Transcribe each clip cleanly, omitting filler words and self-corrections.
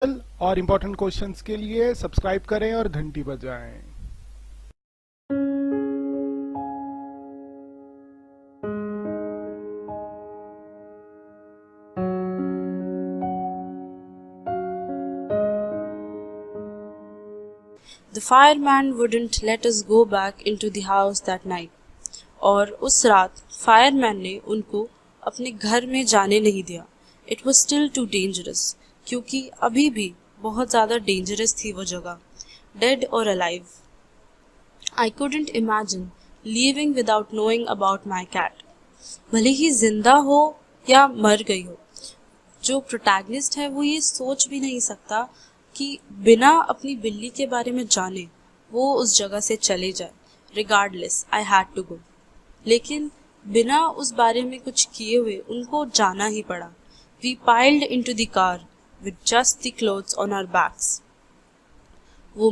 और important questions के लिए सब्सक्राइब करें और घंटी बजाएं। The fireman wouldn't let us go back into the house that night. और उस रात फायरमैन ने उनको अपने घर में जाने नहीं दिया. It was still too dangerous, क्योंकि अभी भी बहुत ज़्यादा डेंजरस थी वो जगह, dead or alive. I couldn't imagine leaving without knowing about my cat. भले ही जिंदा हो या मर गई हो, जो प्रोटैगनिस्ट है वो ये सोच भी नहीं सकता कि बिना अपनी बिल्ली के बारे में जाने वो उस जगह से चले जाए. Regardless, I had to go. लेकिन बिना उस बारे में कुछ किए हुए उनको जाना ही पड़ा. We piled into the car with just the clothes on our backs. वो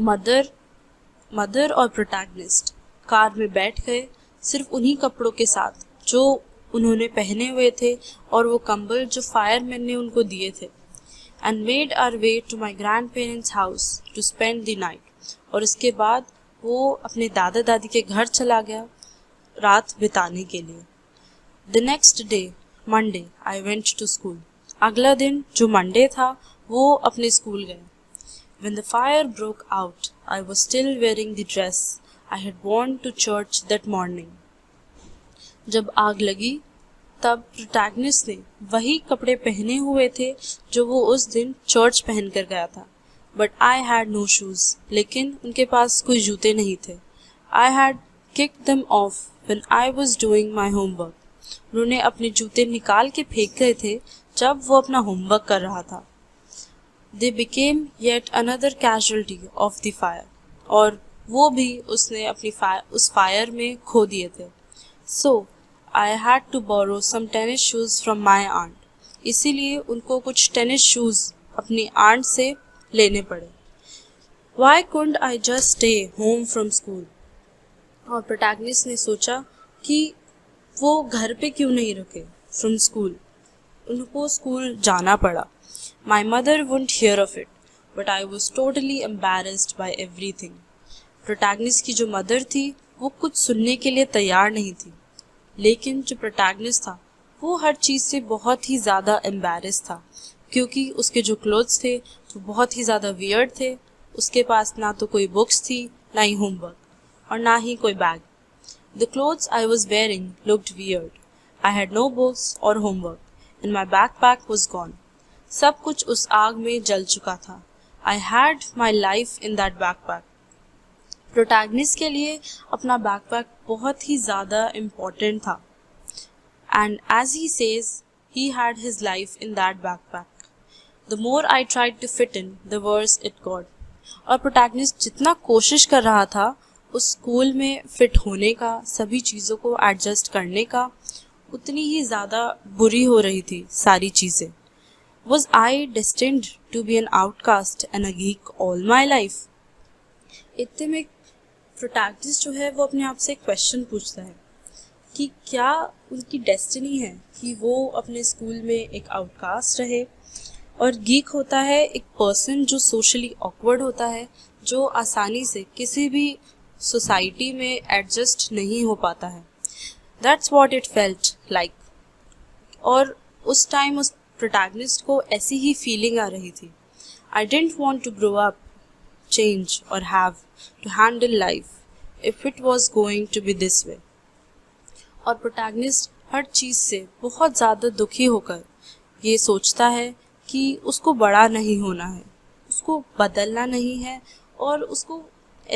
मदर और प्रोटैगनिस्ट कार में बैठ गए सिर्फ उन्हीं कपड़ों के साथ जो उन्होंने पहने हुए थे और वो कंबल जो फायरमैन ने उनको दिए थे. And made our way to my grandparents' house to spend the night. और इसके बाद वो अपने दादा दादी के घर चला गया रात बिताने के लिए. The next day, Monday, I went to school. अगला दिन जो मंडे था वो अपने स्कूल गए. When the fire broke out, I was still wearing the dress I had worn to church that morning. जब आग लगी तब प्रोटैगनिस्ट ने वही कपड़े पहने हुए थे जो वो उस दिन चर्च पहन कर गया था. But I had no shoes, लेकिन उनके पास कोई जूते नहीं थे. I had kicked them off when I was doing my homework. उन्होंने अपने जूते निकाल के फेंक गए थे जब वो अपना होमवर्क कर रहा था. They became yet another casualty of the fire. और वो भी उसने उस फायर में खो दिए थे. सो I had to borrow some tennis shoes from my aunt. इसीलिए उनको कुछ टेनिस शूज अपनी आंट से लेने पड़े. Why couldn't I just stay home from school? और प्रोटैगनिस्ट ने सोचा कि वो घर पे क्यों नहीं रुके from school. उनको स्कूल जाना पड़ा. My mother wouldn't hear of it, but I was totally embarrassed by everything. Protagonist की जो मदर थी वो कुछ सुनने के लिए तैयार नहीं थी, लेकिन जो प्रोटैगनिस्ट था वो हर चीज़ से बहुत ही ज़्यादा एम्बैरेस था, क्योंकि उसके जो क्लोथ्स थे वो बहुत ही ज़्यादा वियर्ड थे. उसके पास ना तो कोई बुक्स थी, ना ही होमवर्क और ना ही कोई bag. The clothes I was wearing looked weird. I had no books और homework and my backpack was gone. सब कुछ उस आग में जल चुका था. I had my life in that backpack. Protagonist के लिए अपना बैकपैक बहुत ही ज़्यादा इम्पोर्टेंट था. And as he says he had his life in that backpack. The more I tried to fit in the worse it got. और protagonist जितना कोशिश कर रहा था उस स्कूल में फिट होने का, सभी चीज़ों को एडजस्ट करने का, उतनी ही ज़्यादा बुरी हो रही थी सारी चीज़ें. Was I destined to be an outcast and a geek all my life? इतने में प्रोटैगनिस्ट जो है वो अपने आप से एक क्वेश्चन पूछता है कि क्या उनकी डेस्टिनी है कि वो अपने स्कूल में एक आउटकास्ट रहे. और गीक होता है एक पर्सन जो सोशली ऑकवर्ड होता है, जो आसानी से किसी भी सोसाइटी में एडजस्ट नहीं हो पाता है. That's what it felt like. और उस टाइम उस प्रोटैगनिस्ट को ऐसी ही फीलिंग आ रही थी. I didn't want to grow up, change or have to handle life if it was going to be this way. और प्रोटैगनिस्ट हर चीज़ से बहुत ज़्यादा दुखी होकर ये सोचता है कि उसको बड़ा नहीं होना है, उसको बदलना नहीं है और उसको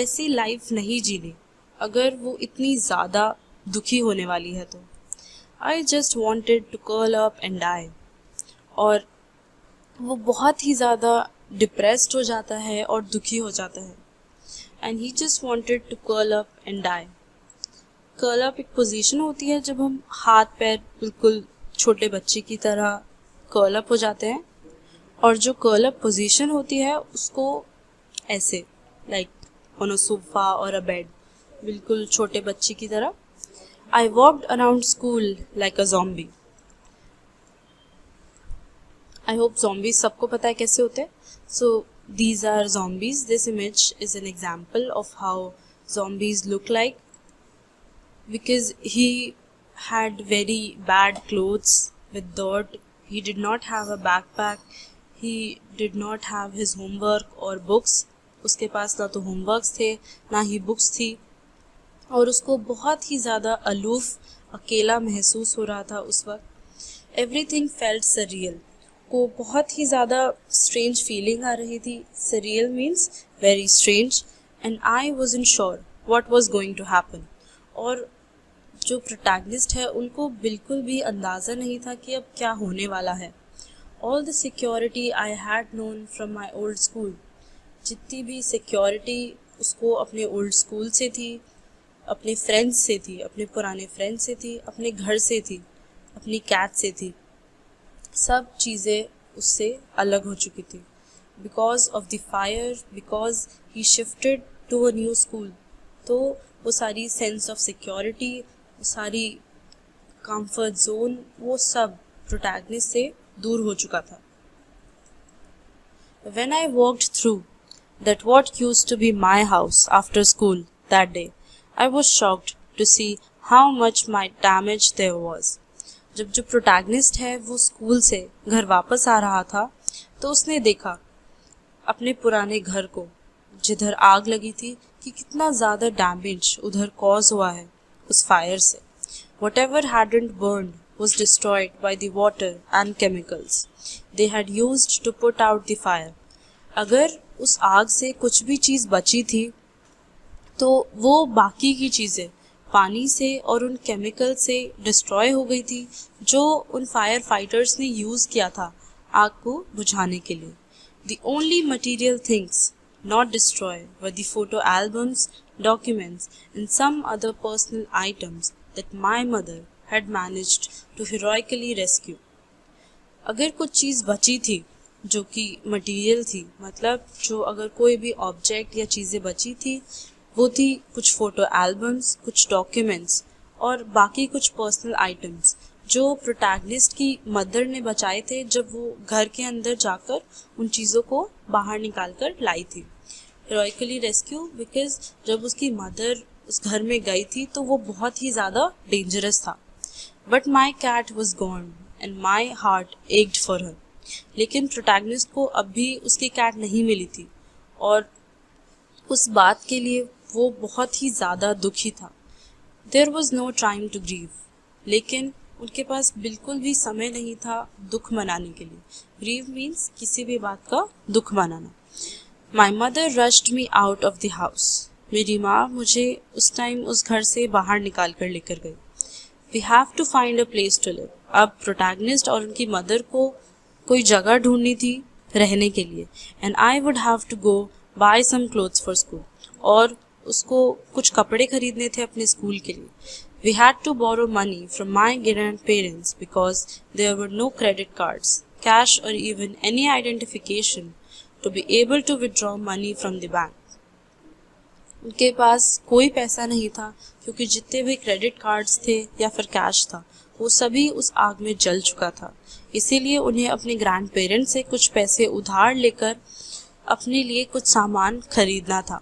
ऐसी लाइफ नहीं जीनी अगर वो इतनी ज़्यादा दुखी होने वाली है तो. I just wanted to curl up and die. और वो बहुत ही ज़्यादा डिप्रेस्ड हो जाता है और दुखी हो जाता है. And he just wanted to curl up and die. Curl up एक पोजीशन होती है जब हम हाथ पैर बिल्कुल छोटे बच्चे की तरह कर्ल अप हो जाते हैं, और जो कर्ल अप पोजीशन होती है उसको ऐसे लाइक ऑन अ सोफा और अ बेड, बिल्कुल छोटे बच्चे की तरह. I walked around school like a zombie. I hope zombie सबको पता है कैसे होते हैं. So these are zombies. This image is an example of how zombies look like, because he had very bad clothes with dirt. He did not have a backpack. He did not have his homework or books. उसके पास ना तो homeworks थे ना ही books थी, और उसको बहुत ही ज़्यादा अलूफ अकेला महसूस हो रहा था उस वक्त। एवरीथिंग फेल्ट सरियल, को बहुत ही ज़्यादा स्ट्रेंज फीलिंग आ रही थी। Surreal means very strange, and I wasn't sure what was going to happen. और जो प्रोटैगनिस्ट है उनको बिल्कुल भी अंदाज़ा नहीं था कि अब क्या होने वाला है। All the security I had known from my old school, जितनी भी सिक्योरिटी उसको अपने ओल्ड स्कूल से थी, अपने फ्रेंड्स से थी, अपने पुराने फ्रेंड्स से थी, अपने घर से थी, अपनी कैट से थी, सब चीज़ें उससे अलग हो चुकी थी। Because of the fire, because he shifted to a new school, तो वो सारी सेंस ऑफ सिक्योरिटी, सारी कंफर्ट जोन, वो सब प्रोटैगनिस्ट से दूर हो चुका था। When I walked through that what used to be my house after school that day, I was shocked to see how much my damage there was. जब जो प्रोटैगनिस्ट है वो स्कूल से घर वापस आ रहा था, तो उसने देखा अपने पुराने घर को जिधर आग लगी थी कि कितना ज़्यादा डैमेज उधर कॉज हुआ है उस फायर से। Whatever hadn't burned was destroyed by the water and chemicals they had used to put out the fire. अगर उस आग से कुछ भी चीज़ बची थी तो वो बाकी की चीज़ें पानी से और उन केमिकल से डिस्ट्रॉय हो गई थी जो उन फायर फाइटर्स ने यूज़ किया था आग को बुझाने के लिए। The only material things not destroyed were the photo albums, documents and some other personal items that my mother had managed to heroically rescue. अगर कुछ चीज़ बची थी जो कि मटेरियल थी, मतलब जो अगर कोई भी ऑब्जेक्ट या चीज़ें बची थी, वो थी कुछ फ़ोटो एल्बम्स, कुछ डॉक्यूमेंट्स और बाकी कुछ पर्सनल आइटम्स जो प्रोटैगनिस्ट की मदर ने बचाए थे जब वो घर के अंदर जाकर उन चीज़ों को बाहर निकाल कर लाई थी। हेरोइकली रेस्क्यू, बिकॉज जब उसकी मदर उस घर में गई थी तो वो बहुत ही ज़्यादा डेंजरस था। But my cat was gone and my heart ached for her. लेकिन प्रोटैगनिस्ट को अब भी उसकी कैट नहीं मिली थी और उस बात के लिए वो बहुत ही ज़्यादा दुखी था। There was no time to grieve, लेकिन उनके पास बिल्कुल भी समय नहीं था दुख मनाने के लिए। ग्रीव मीन्स किसी भी बात का दुख मनाना। My mother rushed me out of the house. मेरी माँ मुझे उस टाइम उस घर से बाहर निकाल कर लेकर गई। We have to find a place to live. अब प्रोटैगनिस्ट और उनकी मदर को कोई जगह ढूंढनी थी रहने के लिए, and I would have to go buy some clothes for school, और उसको कुछ कपड़े खरीदने थे अपने स्कूल के लिए। We had to borrow money from my grandparents because there were no credit cards, cash और even any identification to be able to withdraw money from the bank. उनके पास कोई पैसा नहीं था क्योंकि जितने भी क्रेडिट कार्ड्स थे या फिर कैश था वो सभी उस आग में जल चुका था। इसीलिए उन्हें अपने ग्रैंड पेरेंट्स से कुछ पैसे उधार लेकर अपने लिए कुछ सामान खरीदना था।